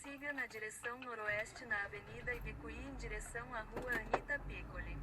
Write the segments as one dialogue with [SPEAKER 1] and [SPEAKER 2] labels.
[SPEAKER 1] Siga na direção noroeste na Avenida Ibicuí em direção à Rua Anita Piccoli.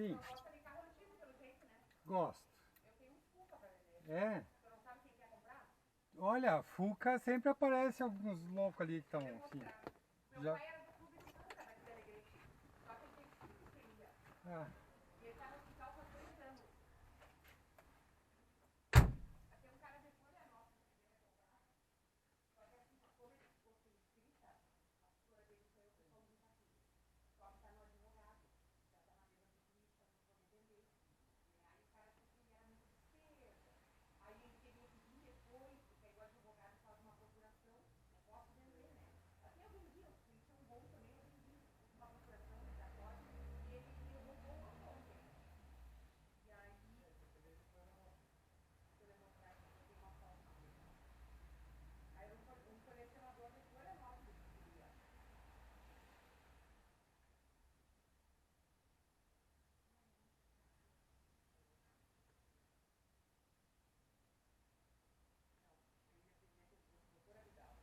[SPEAKER 2] Sim.
[SPEAKER 3] Não gosta de carro antigo, pelo jeito, né?
[SPEAKER 2] Gosto.
[SPEAKER 3] Eu tenho um Fuca pra vender.
[SPEAKER 2] É?
[SPEAKER 3] Você não sabe quem quer comprar?
[SPEAKER 2] Olha, Fuca sempre aparece alguns loucos ali que estão
[SPEAKER 3] Eu vou
[SPEAKER 2] assim.
[SPEAKER 3] mostrar. Meu
[SPEAKER 2] Já...
[SPEAKER 3] pai era do clube do Fuca daqui da Alegrete. Só que ele tem esquizofrenia.
[SPEAKER 2] Ah,
[SPEAKER 3] E ele tá no hospital faz 2 anos. Aqui é um cara de Florianópolis que quer comprar. Só que assim, como ele ficou sem escrita, a assessora dele foi o pessoal do aqui. Só que tá no advogado. Já tá na mesa do juiz pra não poder vender. E aí o cara disse que ele era muito despesa. Aí ele teria que vir depois, porque aí o advogado faz uma procuração. Não posso vender, né? Até eu vendi, os filhos são bons também, eu vendi uma procuração obrigatória. E ele roubou uma ontem. E aí, se eu demonstrar que eu tenho uma foto dele. Aí um colecionador de Florianópolis que queria. Não, eu ia vender com o doutor Abidal.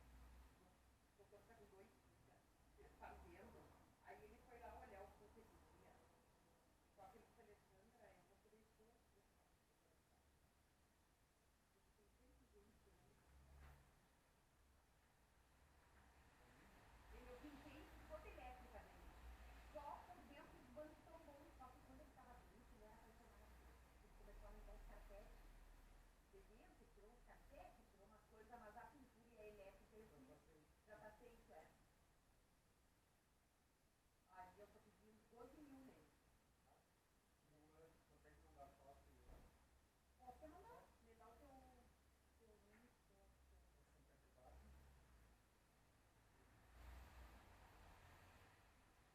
[SPEAKER 3] O doutor tá com 2 filhos, fazendo. Aí ele foi lá olhar o Fuca esses dias. Só que ele disse, Alessandra, eu vou oferecer o Fuca. Ele tem 120 anos. Eu pintei toda elétrica dele. Só por dentro os bancos tão bons. Só que quando ele estava doente, ele era apaixonado. Ele começou a ligar os carpetes de dentro, tirou os carpetes, tirou umas coisas, mas a pintura e a elétrica eu fiz. Já tá feito, é. Aí eu tô pedindo 12 mil nele. Posso te mandar? Me dá o teu nome.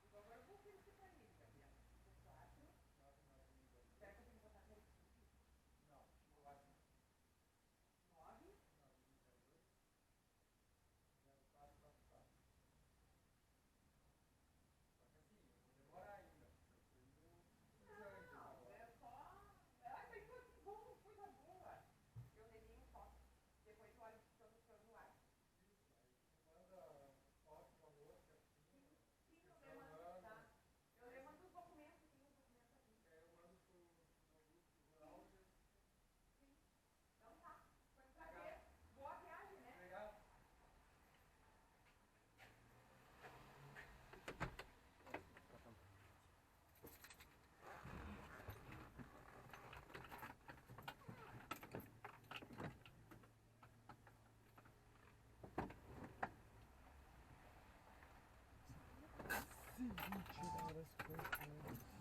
[SPEAKER 3] Então agora eu vou oferecer pra ele, Gabriel. 4. Será que eu tenho que botar telefone? 9. Não, é só. Ai, mas foi que bom, coisa boa. Eu levei um foto. Depois eu olho se eu no ar. Sim, sim, eu mando, tá? Eu mando os documentos, tem os documentos aqui. Sim. Então tá. Foi um prazer. Boa viagem, né?
[SPEAKER 2] se tirar as coisas.